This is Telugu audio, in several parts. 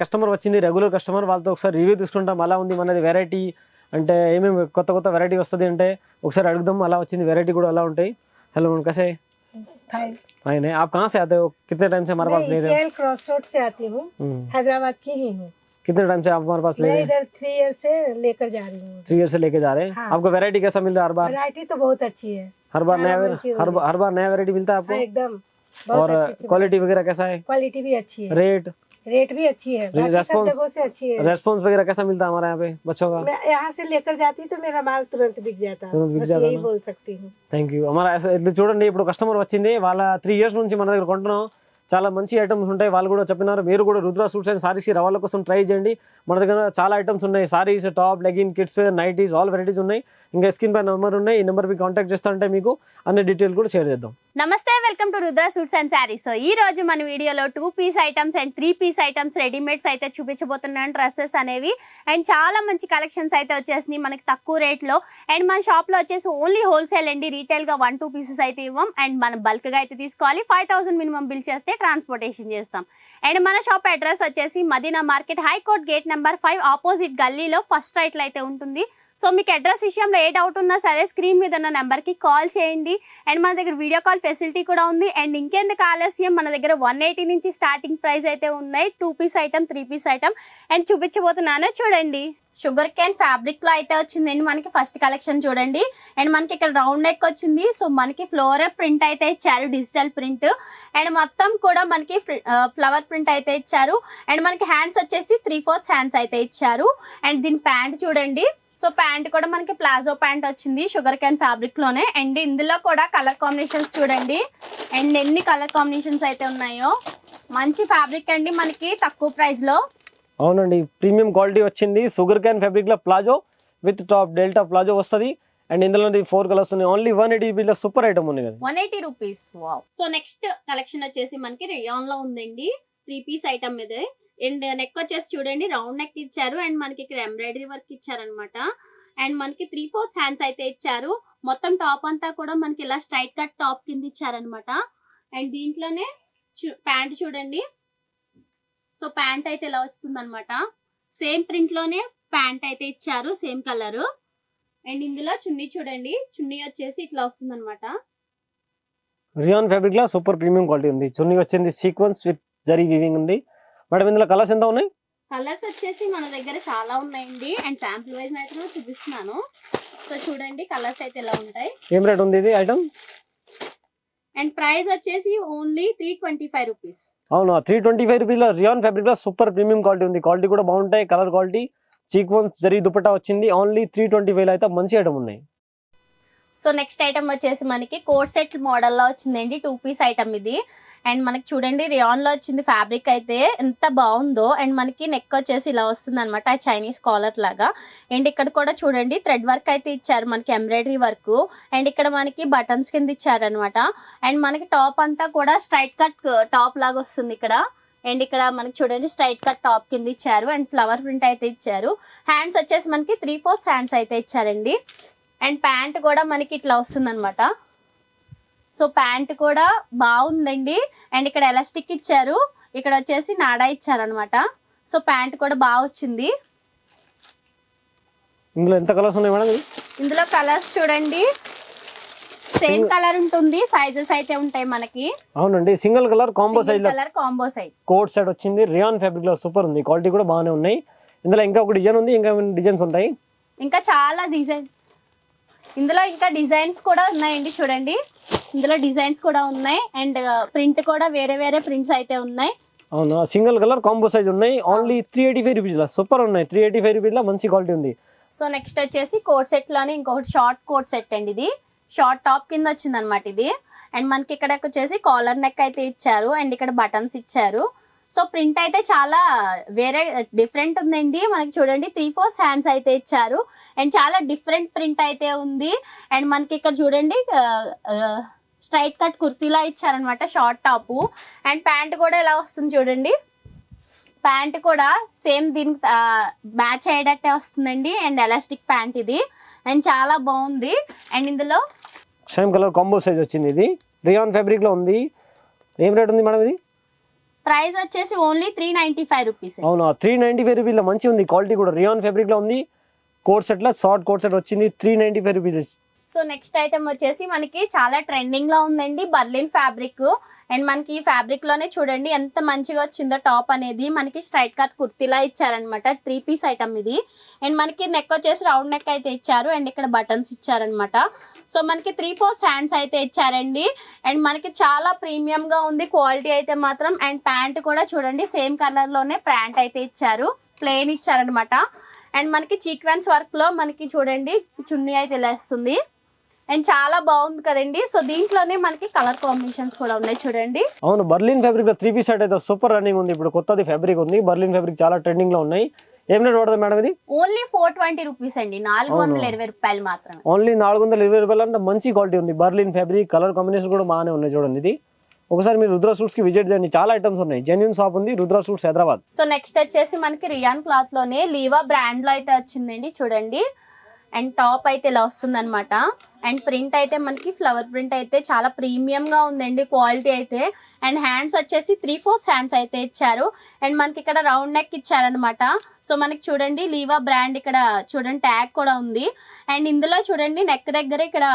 కస్టమర్ వచ్చింది, రెగ్యులర్ కస్టమర్, వాళ్ళతో ఒకసారి రివ్యూ తీసుకుంటాం అలా ఉంది మనది వెరైటీ అంటే ఏమేమి కొత్త వెరైటీ వస్తుంది అంటే ఒకసారి అడుగుదాం అలా వచ్చింది వెరైటీ కూడా అలా ఉంటాయి. हेलो मैम, कैसे फाइन है? आप कहाँ से आते हो? कितने टाइम से हमारे पास ले रहे हो? क्रॉस रोड से आती हूँ, हैदराबाद की ही हूँ। कितने टाइम से आप हमारे पास ले रहे हैं? इधर 3 ईयर से लेकर जा रही हूँ। 3 ईयर से लेके जा रहे हैं। हाँ। आपको वैरायटी कैसा मिल रहा है हर बार? वैरायटी तो बहुत अच्छी है, हर बार नया वैरायटी मिलता है आपको? एकदम। और क्वालिटी वगैरह कैसा है? क्वालिटी भी अच्छी है, रेट भी अच्छी है, बाकी सब जगहों से अच्छी है। रेस्पॉन्स वगैरह कैसा मिलता है हमारे यहाँ पे बच्चों का? मैं यहाँ से लेकर जाती तो मेरा माल तुरंत बिक जाता, बस यही बोल सकती हूँ। థ్యాంక్ యూ అమ్మ. చూడండి, ఇప్పుడు కస్టమర్ వచ్చింది, వాళ్ళ 3 ఇయర్స్ నుంచి మన దగ్గర కొంటున్నాం. చాలా మంచి ఐటమ్స్ ఉంటాయి, వాళ్ళు కూడా చెప్పినారు. మీరు కూడా రుద్ర సూట్స్ అండ్ సారీస్ వాళ్ళ కోసం ట్రై చేయండి. మన దగ్గర చాలా ఐటమ్స్ ఉన్నాయి, saris, top, legging, kids, nighties, all varieties ఉన్నాయి. ఇంకా స్క్రీన్ పై నెంబర్ ఉన్నాయి, ఈ నెంబర్ మీకు కాంటాక్ట్ చేస్తా అంటే మీకు అన్ని డీటెయిల్ కూడా షేర్ చేద్దాం. నమస్తే, welcome to Rudra suits and saris. So ఈ రోజు మన వీడియోలో 2 piece items and 3 piece items readymades అయితే చూపించబోతున్నాను, డ్రెస్సెస్ అనేవి. అండ్ చాలా మంచి కలెక్షన్స్ అయితే వచ్చేసినాయి మనకి తక్కువ రేట్లో. అండ్ మన షాప్లో వచ్చేసి ఓన్లీ హోల్సేల్ అండి, రీటైల్గా 1-2 పీసెస్ అయితే ఇవ్వం. అండ్ మనం బల్క్గా అయితే తీసుకోవాలి, 5000 మినిమం బిల్ చేస్తే ట్రాన్స్పోర్టేషన్ చేస్తాం. అండ్ మన షాప్ అడ్రస్ వచ్చేసి Madina market, high court gate number 5 opposite గల్లీలో ఫస్ట్ రైట్లో అయితే ఉంటుంది. సో మీకు అడ్రస్ విషయంలో ఏ డౌట్ ఉన్నా సరే స్క్రీన్ మీద ఉన్న నెంబర్కి కాల్ చేయండి. అండ్ మన దగ్గర వీడియో కాల్ ఫెసిలిటీ కూడా ఉంది. అండ్ ఇంకెందుకు ఆలస్యం, మన దగ్గర 180 నుంచి స్టార్టింగ్ ప్రైస్ అయితే ఉన్నాయి. 2 piece item, 3 piece item and చూపించబోతున్నాను, చూడండి. షుగర్ క్యాన్ ఫ్యాబ్రిక్ లో అయితే వచ్చిందండి మనకి ఫస్ట్ కలెక్షన్ చూడండి. అండ్ మనకి ఇక్కడ రౌండ్ నెక్ వచ్చింది. సో మనకి ఫ్లోరల్ ప్రింట్ అయితే ఇచ్చారు, డిజిటల్ ప్రింట్. అండ్ మొత్తం కూడా మనకి ఫ్లవర్ ప్రింట్ అయితే ఇచ్చారు. అండ్ మనకి హ్యాండ్స్ వచ్చేసి 3/4 హ్యాండ్స్ అయితే ఇచ్చారు. అండ్ దీని ప్యాంట్ చూడండి. సో ప్యాంట్ కూడా మనకి ప్లాజో ప్యాంట్ వచ్చింది షుగర్ క్యాన్ ఫ్యాబ్రిక్ లోనే. అండ్ ఇందులో కూడా కలర్ కాంబినేషన్స్ చూడండి. అండ్ ఎన్ని కలర్ కాంబినేషన్స్ అయితే ఉన్నాయో. మంచి ఫ్యాబ్రిక్ అండి, మనకి తక్కువ ప్రైస్ లో. అవునండి, ప్రీమియం క్వాలిటీ వచ్చింది. షుగర్ క్యాన్ ఫ్యాబ్రిక్ లో palazzo with top delta palazzo వస్తుంది. అండ్ ఇందులో 4 కలర్స్ ఉన్నాయి. ఓన్లీ 180 రూపీస్ సూపర్ ఐటమ్ ఉంది కదా, 180 rupees. Wow. So next collection వచ్చేసి మనకి రేయాన్ లో ఉందండి, 3 పీస్ ఐటమ్ ఇది. అండ్ నెక్ వచ్చేసి చూడండి, రౌండ్ నెక్ ఇచ్చారు. అండ్ మనకి ఇక్కడ ఎంబ్రాయిడరీ వర్క్ ఇచ్చారనమాట. అండ్ మనకి 3/4 హ్యాండ్స్ అయితే ఇచ్చారు. మొత్తం టాప్ అంతా కూడా మనకి ఇలా స్ట్రైట్ కట్ టాప్ కింద ఇచ్చారనమాట. అండ్ దీంట్లోనే ప్యాంట్ చూడండి. సో ప్యాంట్ అయితే ఇలా వస్తుంది అనమాట. సేమ్ ప్రింట్ లోనే ప్యాంట్ అయితే ఇచ్చారు, సేమ్ కలర్. అండ్ ఇందులో చున్నీ చూడండి, చున్నీ వచ్చేసి ఇట్లా వస్తుంది అనమాట. రియాన్ ఫ్యాబ్రిక్ లో సూపర్ ప్రీమియం క్వాలిటీ ఉంది. చున్నీ వచ్చింది సీక్వెన్స్ విత్ జరీ వీవింగ్ ఉంది. మేడం ఇందులో కలర్స్ ఎంత ఉన్నాయి? కలర్స్ వచ్చేసి మన దగ్గర చాలా ఉన్నాయండి. అండ్ శాంపుల్ వైజ్ అయితే చూపిస్తున్నాను. సో చూడండి, కలర్స్ అయితే ఇలా ఉంటాయి. ఏం రేట్ ఉంది ఇది ఐటమ్? అండ్ ప్రైస్ వచ్చేసి ఓన్లీ 325 రూపీస్. అవును, 325 రూపీస్ లో రియాన్ ఫ్యాబ్రిక్ లో సూపర్ ప్రీమియం క్వాలిటీ ఉంది. క్వాలిటీ కూడా బాగుంటాయి, colour quality, sequence zari dupatta వచ్చింది. ఓన్లీ 325 లో అయితే మంచి ఐటమ్ ఉన్నాయి. సో నెక్స్ట్ ఐటమ్ వచ్చేసి మనకి కోట్ సెట్ మోడల్లో వచ్చిందండి, 2 పీస్ ఐటమ్ ఇది. అండ్ మనకి చూడండి, రియాన్ లో వచ్చింది ఫ్యాబ్రిక్ అయితే ఎంత బాగుందో. అండ్ మనకి నెక్ వచ్చేసి ఇలా వస్తుంది అనమాట, చైనీస్ కాలర్ లాగా. అండ్ ఇక్కడ కూడా చూడండి థ్రెడ్ వర్క్ అయితే ఇచ్చారు, మనకి ఎంబ్రాయిడరీ వర్క్. అండ్ ఇక్కడ మనకి బటన్స్ కింద ఇచ్చారు అనమాట. అండ్ మనకి టాప్ అంతా కూడా స్ట్రైట్ కట్ టాప్ లాగా వస్తుంది ఇక్కడ. అండ్ ఇక్కడ మనకి చూడండి స్ట్రైట్ కట్ టాప్ కింద ఇచ్చారు. అండ్ ఫ్లవర్ ప్రింట్ అయితే ఇచ్చారు. హ్యాండ్స్ వచ్చేసి మనకి 3/4 హ్యాండ్స్ అయితే ఇచ్చారండి. అండ్ ప్యాంట్ కూడా మనకి ఇట్లా వస్తుంది అనమాట. సో ప్యాంట్ కూడా బాగుందండి. అండ్ ఇక్కడ ఎలాస్టిక్ ఇచ్చారు, ఇక్కడ వచ్చేసి నాడా ఇచ్చారు అనమాట. సో ప్యాంట్ కూడా బాగా వచ్చింది. ఇందులో ఎంత కలర్స్ ఉన్నాయి మేడం? ఇందులో కలర్స్ చూడండి, సేమ్ కలర్ ఉంటుంది, సైజెస్ అయితే ఉంటాయి మనకి. అవునండి, single colour combo size, colour combo size coat set వచ్చింది. రియాన్ ఫ్యాబ్రిక్ లో సూపర్ ఉంది, క్వాలిటీ కూడా బాగానే ఉన్నాయి. ఇందులో ఇంకా ఒక డిజైన్ ఉంది, ఇంకా డిజైన్స్ ఉంటాయి, ఇంకా చాలా డిజైన్స్. ఇందులో ఇంకా డిజైన్స్ కూడా ఉన్నాయండి, చూడండి ఇందులో డిజైన్స్ కూడా ఉన్నాయి. అండ్ ప్రింట్ కూడా వేరే వేరే ప్రింట్స్ అయితే ఉన్నాయి. అవునా, సింగిల్ కలర్ కాంబో సైజ్ ఉన్నాయి. ఓన్లీ 385 రూపీస్ లో సూపర్ ఉన్నాయి. 385 రూపీస్ లో మంచి క్వాలిటీ ఉంది. సో నెక్స్ట్ వచ్చేసి కోట్ సెట్ లోనే ఇంకొకటి షార్ట్ కోట్ సెట్ అండి. ఇది షార్ట్ టాప్ కింద వచ్చింది అనమాట ఇది. అండ్ మనకి ఇక్కడ వచ్చేసి కాలర్ నెక్ అయితే ఇచ్చారు. అండ్ ఇక్కడ బటన్స్ ఇచ్చారు. సో ప్రింట్ అయితే చాలా వేరే డిఫరెంట్ ఉందండి. మనకి చూడండి 3/4 హ్యాండ్స్ అయితే ఇచ్చారు. అండ్ చాలా డిఫరెంట్ ప్రింట్ అయితే ఉంది. అండ్ మనకి ఇక్కడ చూడండి స్ట్రైట్ కట్ కుర్తీలా ఇచ్చారనమాట, షార్ట్ టాపు. అండ్ ప్యాంట్ కూడా ఇలా వస్తుంది చూడండి. ప్యాంట్ కూడా సేమ్ దీనికి మ్యాచ్ అయ్యేటట్టే వస్తుందండి. అండ్ ఎలాస్టిక్ ప్యాంట్ ఇది. అండ్ చాలా బాగుంది. అండ్ ఇందులో సేమ్ కలర్ కాంబో సైజ్ వచ్చింది. ఇది రియాన్ ఫ్యాబ్రిక్ లో ఉంది. ఏం రేట్ ఉంది మేడం ఇది? ప్రైస్ వచ్చేసి ఓన్లీ 395 రూపీస్. అవునా 395 రూపీస్ మంచి ఉంది, క్వాలిటీ కూడా రియాన్ ఫ్యాబ్రిక్ లో ఉంది. కోట్ సెట్ లో షార్ట్ కోట్ సెట్ వచ్చింది 395 రూపీస్. సో నెక్స్ట్ ఐటమ్ వచ్చేసి మనకి చాలా ట్రెండింగ్ లో ఉందండి, బర్లిన్ ఫ్యాబ్రిక్. అండ్ మనకి ఈ ఫ్యాబ్రిక్ లోనే చూడండి ఎంత మంచిగా వచ్చిందో టాప్ అనేది. మనకి స్ట్రైట్ కట్ కుర్తీలా ఇచ్చారనమాట, 3 పీస్ ఐటమ్ ఇది. అండ్ మనకి నెక్ వచ్చేసి రౌండ్ నెక్ అయితే ఇచ్చారు, అండ్ ఇక్కడ బటన్స్ ఇచ్చారనమాట. సో మనకి 3/4 హ్యాండ్స్ అయితే ఇచ్చారండి. అండ్ మనకి చాలా ప్రీమియం గా ఉంది క్వాలిటీ అయితే మాత్రం. అండ్ ప్యాంట్ కూడా చూడండి సేమ్ కలర్ లోనే ప్యాంట్ అయితే ఇచ్చారు, ప్లెయిన్ ఇచ్చారనమాట. అండ్ మనకి సీక్వెన్స్ వర్క్ లో మనకి చూడండి చున్నీ అయితే ఇలా వస్తుంది. అండ్ చాలా బాగుంది కదండి. సో దీంట్లోనే మనకి కలర్ కాంబినేషన్స్ కూడా ఉన్నాయి చూడండి. అవును బర్లిన్ ఫ్యాబ్రిక్ లో 3 పీస్ సెట్ అయితే సూపర్ రన్నింగ్ ఉంది. ఇప్పుడు కొత్తది ఫ్యాబ్రిక్ ఉంది, బర్లిన్ ఫ్యాబ్రిక్ చాలా ట్రెండింగ్ లో ఉన్నాయి. ఏం రేట్ పడుతుంది మేడం ఇది? ఓన్లీ 420 రూపీస్ అండి, 420 రూపాయలు మాత్రమే. ఓన్లీ 420 రూపాయలు అంటే మంచి క్వాలిటీ ఉంది. బర్లిన్ ఫ్యాబ్రిక్ కలర్ కాంబినేషన్ కూడా బాగానే ఉన్నాయి చూడండి. ఇది ఒకసారి మీరు రుద్ర సూట్స్ కి విజిట్ చేయండి, చాలా ఐటమ్స్ ఉన్నాయి. జెన్యూన్ షాప్ ఉంది Rudra suits Hyderabad. So next వచ్చేసి మనకి రియాన్ క్లాత్ లోనే లీవా బ్రాండ్ లో అయితే వచ్చిందండి చూడండి. అండ్ టాప్ అయితే ఇలా వస్తుంది అనమాట. అండ్ ప్రింట్ అయితే మనకి ఫ్లవర్ ప్రింట్ అయితే చాలా ప్రీమియం గా ఉందండి క్వాలిటీ అయితే. అండ్ హ్యాండ్స్ వచ్చేసి 3/4 హ్యాండ్స్ అయితే ఇచ్చారు. అండ్ మనకి ఇక్కడ రౌండ్ నెక్ ఇచ్చారనమాట. సో మనకి చూడండి లీవా బ్రాండ్ ఇక్కడ చూడండి ట్యాగ్ కూడా ఉంది. అండ్ ఇందులో చూడండి నెక్ దగ్గర ఇక్కడ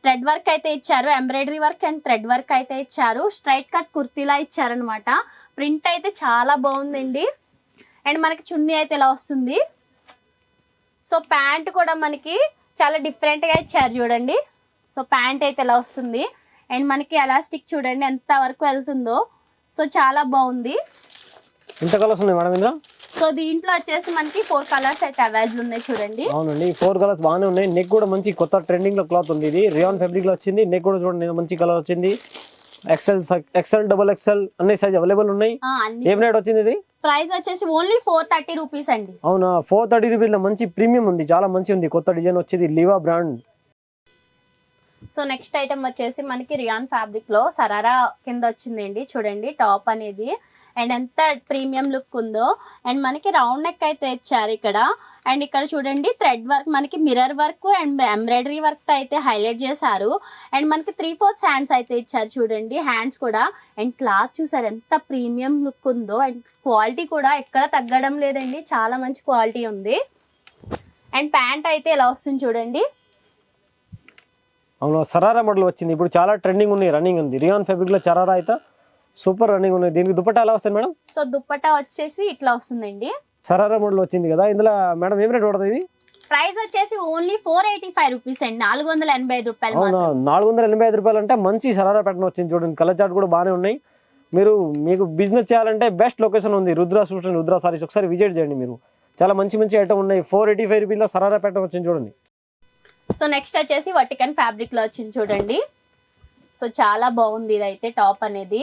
థ్రెడ్ వర్క్ అయితే ఇచ్చారు, embroidery work and thread work అయితే ఇచ్చారు. స్ట్రైట్ కట్ కుర్తీలా ఇచ్చారనమాట. ప్రింట్ అయితే చాలా బాగుందండి. అండ్ మనకి చున్నీ అయితే ఇలా వస్తుంది. సో ప్యాంట్ కూడా మనకి చాలా డిఫరెంట్గా ఇచ్చారు చూడండి. సో ప్యాంట్ అయితే ఇలా వస్తుంది. అండ్ మనకి ఎలాస్టిక్ చూడండి ఎంత వరకు వెళ్తుందో. సో చాలా బాగుంది. ఎంత కలర్స్ ఉన్నాయి మేడం ఇందులో? సో దీంట్లో వచ్చేసి మనకి 4 కలర్స్ అయితే అవైలబుల్ ఉన్నాయి చూడండి. అవునండి 4 కలర్స్ బాగానే ఉన్నాయి. నెక్ కూడా మంచి కొత్త ట్రెండింగ్ లో క్లాత్ ఉంది. ఇది రియాన్ ఫ్యాబ్రిక్ లో వచ్చింది. నెక్ కూడా చూడండి మంచి కలర్ వచ్చింది. XL XL అన్ని సైజ్ అవైలబుల్ ఉన్నాయి. ఏం రేట్ వచ్చింది ఇది? ప్రైస్ వచ్చేసి ఓన్లీ 430 రూపీస్ అండి. అవునా 430 రూపీస్ లో మంచి ప్రీమియం ఉంది, చాలా మంచి ఉంది. కొత్త డిజైన్ వచ్చేది Liva brand. So next item వచ్చేసి మనకి రియాన్ ఫ్యాబ్రిక్ లో సరారా కింద వచ్చిందండి చూడండి టాప్ అనేది. అండ్ ఎంత ప్రీమియం లుక్ ఉందో. అండ్ మనకి రౌండ్ నెక్ అయితే ఇచ్చారు ఇక్కడ. అండ్ ఇక్కడ చూడండి థ్రెడ్ వర్క్ మనకి mirror work and embroidery work తో అయితే హైలైట్ చేశారు. అండ్ మనకి 3/4 హ్యాండ్స్ అయితే ఇచ్చారు చూడండి, హ్యాండ్స్ కూడా. అండ్ క్లాత్ చూసారు ఎంత ప్రీమియం లుక్ ఉందో. అండ్ క్వాలిటీ కూడా ఎక్కడ తగ్గడం లేదండి, చాలా మంచి క్వాలిటీ ఉంది. అండ్ ప్యాంట్ అయితే ఇలా వస్తుంది చూడండి. అవును సరారా మోడల్ వచ్చింది, ఇప్పుడు చాలా ట్రెండింగ్ ఉంది, రన్నింగ్ ఉంది. రియాన్ ఫ్యాబ్రిక్ లో సరారా అయితే సూపర్ రన్నింగ్ ఉన్నాయి. దీనికి దుపట్టా ఎలా వస్తుంది మేడం? సో దుపట్టా వచ్చేసి ఇట్లా వస్తుందండి. సరారా మోడల్ వచ్చింది కదా, ఇందులో మేడం ఏం రేట్ పడుతుంది ఇది? ప్రైస్ వచ్చేసి ఓన్లీ 485 రూపీస్ అండి, 485 రూపాయలు. అవునా 485 రూపాయలు అంటే మంచి సరారా ప్యాటర్న్ వచ్చింది చూడండి. కలర్ చార్ట్ కూడా బాగానే ఉన్నాయి. మీకు బిజినెస్ చేయాలంటే బెస్ట్ లొకేషన్ ఉంది రుద్ర సూట్స్ అండ్ రుద్ర సారీస్. ఒకసారి విజిట్ చేయండి మీరు, చాలా మంచి మంచి ఐటమ్ ఉన్నాయి. 485 రూపీస్లో సరారా ప్యాటర్న్ వచ్చింది చూడండి. సో నెక్స్ట్ వచ్చేసి వటికన్ ఫ్యాబ్రిక్ లో వచ్చింది చూడండి. సో చాలా బాగుంది ఇదైతే టాప్ అనేది.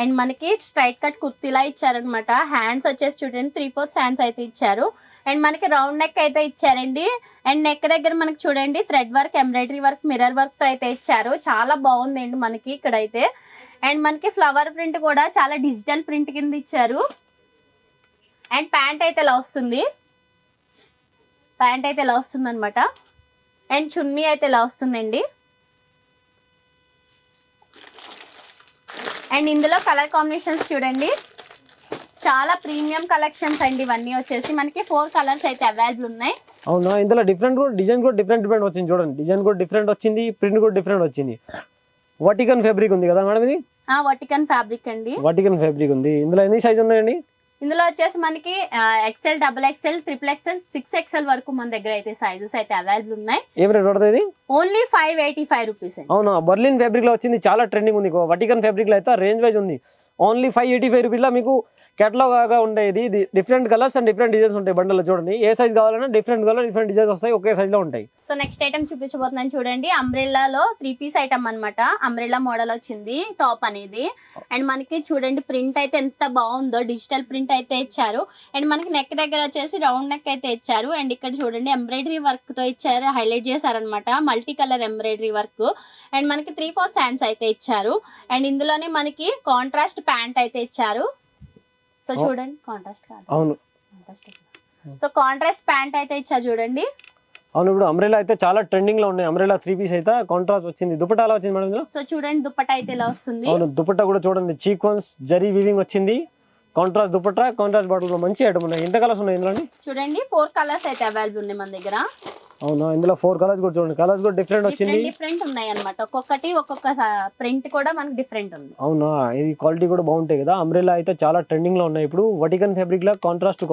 అండ్ మనకి స్ట్రైట్ కట్ కుర్తీలా ఇచ్చారనమాట. హ్యాండ్స్ వచ్చేసి చూడండి 3/4 హ్యాండ్స్ అయితే ఇచ్చారు. అండ్ మనకి రౌండ్ నెక్ అయితే ఇచ్చారండి. అండ్ నెక్ దగ్గర మనకి చూడండి thread work, embroidery work, mirror work తో అయితే ఇచ్చారు. చాలా బాగుందండి మనకి ఇక్కడైతే. అండ్ మనకి ఫ్లవర్ ప్రింట్ కూడా చాలా డిజిటల్ ప్రింట్ కింద ఇచ్చారు. అండ్ ప్యాంట్ అయితే ఇలా వస్తుంది. ప్యాంట్ అయితే ఇలా వస్తుంది అనమాట. అండ్ చున్నీ అయితే ఇలా వస్తుందండి. అండ్ ఇందులో కలర్ కాంబినేషన్స్ చూడండి, చాలా ప్రీమియం కలెక్షన్స్ అండి ఇవన్నీ. వచ్చేసి మనకి 4 కలర్స్ అయితే అవైలబుల్ ఉన్నాయి. అవునా ఇందులో డిఫరెంట్ కూడా డిజైన్ కూడా డిఫరెంట్ వచ్చింది చూడండి. డిజైన్ కూడా డిఫరెంట్ వచ్చింది, ప్రింట్ కూడా డిఫరెంట్ వచ్చింది. వటికన్ ఫ్యాబ్రిక్ ఉంది కదా మేడం ఇది? వటికన్ ఫ్యాబ్రిక్ అండి. వటికన్ ఫ్యాబ్రిక్ ఉంది. ఇందులో ఎన్ని సైజ్ ఉన్నాయండి? ఇందులో వచ్చేసి మనకి XL, XXL, XXL, 6XL వరకు మన దగ్గర అయితే సైజెస్ అయితే అవైలబుల్ ఉన్నాయి. ఏం రేట్ పడుతుంది? ఓన్లీ 585 రూపీస్ అండి. అవునా బర్లిన్ ఫ్యాబ్రిక్ లో వచ్చింది, చాలా ట్రెండింగ్ ఉంది. వటికన్ ఫ్యాబ్రిక్ లో అయితే రేంజ్ వైజ్ ఉంది. ఓన్లీ 585 రూపీస్లో మీకు కేటలాగ్ గా ఉండేది. ఇది different colours and different designs ఉంటాయి బండల్లో. చూడండి ఏ సైజ్ కావాలన్నా డిఫరెంట్ కలర్ డిఫరెంట్ డిజైన్స్ వస్తాయి, ఒకే సైజ్ లో ఉంటాయి. సో నెక్స్ట్ ఐటమ్ చూపించబోతున్నాను చూడండి. అంబ్రెల్లాలో 3 పీస్ ఐటమ్ అనమాట. అంబ్రెల్లా మోడల్ వచ్చింది టాప్ అనేది. అండ్ మనకి చూడండి ప్రింట్ అయితే ఎంత బాగుందో, డిజిటల్ ప్రింట్ అయితే ఇచ్చారు. అండ్ మనకి నెక్ దగ్గర వచ్చేసి రౌండ్ నెక్ అయితే ఇచ్చారు. అండ్ ఇక్కడ చూడండి ఎంబ్రాయిడరీ వర్క్ తో ఇచ్చారు, హైలైట్ చేశారనమాట. Multi colour embroidery work. And మనకి 3/4 హ్యాండ్స్ అయితే ఇచ్చారు. అండ్ ఇందులోనే మనకి కాంట్రాస్ట్ ప్యాంట్ అయితే ఇచ్చారు. సో చూడండి కాంట్రాస్ట్ కాదు, అవును కాంట్రాస్ట్. సో కాంట్రాస్ట్ ప్యాంట్ అయితే ఇచ్చారు చూడండి. అవును, ఇప్పుడు అంబ్రెలా అయితే చాలా ట్రెండింగ్ లో ఉన్నాయి. అంబ్రెలా 3 పీస్ అయితే కాంట్రాస్ట్ వచ్చింది. దుపట్టా ఎలా వచ్చింది మేడం ఇందులో? సో చూడండి దుప్పటా అయితే ఇలా వస్తుంది. అవును, దుపట్టా కూడా చూడండి సీక్వెన్స్ జరీ వీవింగ్ వచ్చింది. కాంట్రాస్ట్ దుపట్టా, కాంట్రాస్ట్ బాటిల్ మంచి ఐటమ్ ఉన్నాయి. ఎంత కలర్స్ ఉన్నాయి ఇందులో? చూడండి 4 కలర్స్ అయితే అవైలబుల్ ఉన్నాయి మన దగ్గర. అవునా, ఇందులో 4 కలర్స్ కూడా చూడండి. కలర్స్ కూడా డిఫరెంట్ వచ్చింది, డిఫరెంట్ ఉన్నాయి అన్నమాట. ఒక్కొక్కటి ఒక్కొక్క ప్రింట్ కూడా మనకి డిఫరెంట్ ఉంది. అవునా, ఇది క్వాలిటీ కూడా బాగుంటాయి కదా. అంబ్రెలా అయితే చాలా ట్రెండింగ్ లో ఉన్నాయి ఇప్పుడు. వటికన్ ఫ్యాబ్రిక్ లా కాంట్రాస్ట్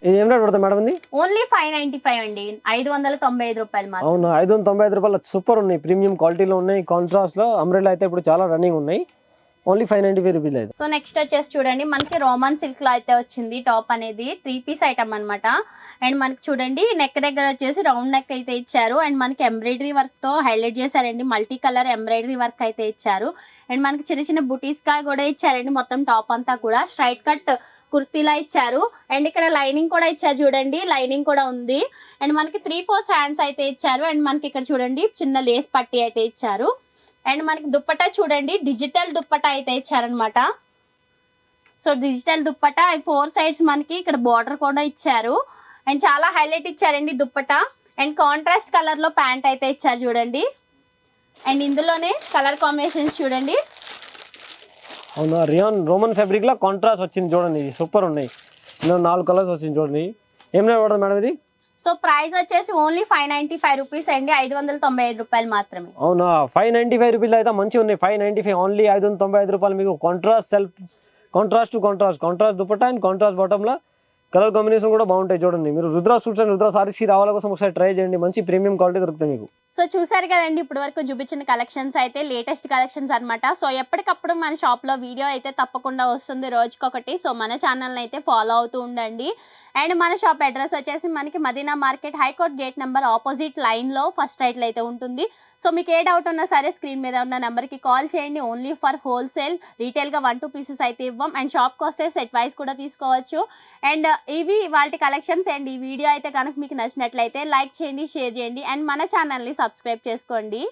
ఇది ఏం రేట్ పడుతుంది మేడం? ఇది ఓన్లీ 595 అండి, 595 రూపాయలు మాత్రం. అవునా, 595 రూపాయలు సూపర్ ఉన్నాయి. ప్రీమియం క్వాలిటీలో ఉన్నాయి. కాంట్రాస్ట్ లో అంబ్రెలా అయితే ఇప్పుడు చాలా రన్నింగ్ ఉన్నాయి. ఓన్లీ 595 రూపీస్ అయితే. సో నెక్స్ట్ వచ్చేసి చూడండి మనకి రోమన్ సిల్క్ లో అయితే వచ్చింది టాప్ అనేది. 3 పీస్ ఐటమ్ అన్నమాట. అండ్ మనకి చూడండి నెక్ దగ్గర వచ్చేసి రౌండ్ నెక్ అయితే ఇచ్చారు. అండ్ మనకి ఎంబ్రాయిడరీ వర్క్ తో హైలైట్ చేశారండి. మల్టీ కలర్ ఎంబ్రాయిడరీ వర్క్ అయితే ఇచ్చారు. అండ్ మనకి చిన్న చిన్న బుటీస్ గా కూడా ఇచ్చారండి. మొత్తం టాప్ అంతా కూడా స్ట్రైట్ కట్ కుర్తీలా ఇచ్చారు. అండ్ ఇక్కడ లైనింగ్ కూడా ఇచ్చారు చూడండి, లైనింగ్ కూడా ఉంది. అండ్ మనకి 3/4 హ్యాండ్స్ అయితే ఇచ్చారు. అండ్ మనకి ఇక్కడ చూడండి చిన్న లేస్ పట్టీ అయితే ఇచ్చారు. అండ్ మనకి దుప్పట్టా చూడండి డిజిటల్ దుప్పట్టా అయితే ఇచ్చారనమాట. సో డిజిటల్ దుప్పట్టా 4 సైడ్స్ మనకి ఇక్కడ బార్డర్ కూడా ఇచ్చారు. అండ్ చాలా హైలైట్ ఇచ్చారండి దుప్పట్టా. అండ్ కాంట్రాస్ట్ కలర్ లో ప్యాంట్ అయితే ఇచ్చారు చూడండి. అండ్ ఇందులోనే కలర్ కాంబినేషన్స్ చూడండి. అవునా, రోమన్ ఫ్యాబ్రిక్ లా కాంట్రాస్ట్ వచ్చింది చూడండి, సూపర్ ఉన్నాయి. ఇందులో 4 కలర్స్ వచ్చింది చూడండి. ఏం రేట్ పడుతుంది మేడం ఇది? సో ప్రైస్ వచ్చేసి ఓన్లీ 595 రూపీస్ అండి, 595 రూపాయలు మాత్రమే. అవునా, 595 రూపీలు అయితే మంచిగా ఉన్నాయి. 595 ఓన్లీ 595 రూపాయలు మీకు contrast contrast dupatta and contrast bottom law colour combination కూడా బాగుంటాయి చూడండి. మీరు రుద్రా సూట్స్ అండ్ రుద్రా సారీస్ రావాల కోసం ఒకసారి ట్రై చేయండి. మంచి ప్రీమియం క్వాలిటీ దొరుకుతుంది మీకు. సో చూసారు కదండి ఇప్పటి వరకు చూపించిన కలెక్షన్స్ అయితే లేటెస్ట్ కలెక్షన్స్ అన్నమాట. సో ఎప్పటికప్పుడు మన షాప్ లో వీడియో అయితే తప్పకుండా వస్తుంది రోజుకొకటి. సో మన ఛానల్ అయితే ఫాలో అవుతూ ఉండండి. అండ్ మన షాప్ అడ్రస్ వచ్చేసి మనకి Madina market high court gate number opposite line లో ఫస్ట్ రైట్ లో అయితే ఉంటుంది. సో మీకు ఏ డౌట్ ఉన్నా సరే స్క్రీన్ మీద ఉన్న నెంబర్ కి కాల్ చేయండి. ఓన్లీ ఫర్ హోల్సేల్, రీటైల్ గా 1-2 పీసెస్ అయితే ఇవ్వం. అండ్ షాప్ కి వస్తే సెట్ వైస్ కూడా తీసుకోవచ్చు. అండ్ ఇవి వాటి కలెక్షన్స్. అండ్ ఈ వీడియో అయితే కనుక మీకు నచ్చినట్లయితే లైక్ చేయండి, షేర్ చేయండి అండ్ మన ఛానల్ ని సబ్స్క్రైబ్ చేసుకోండి.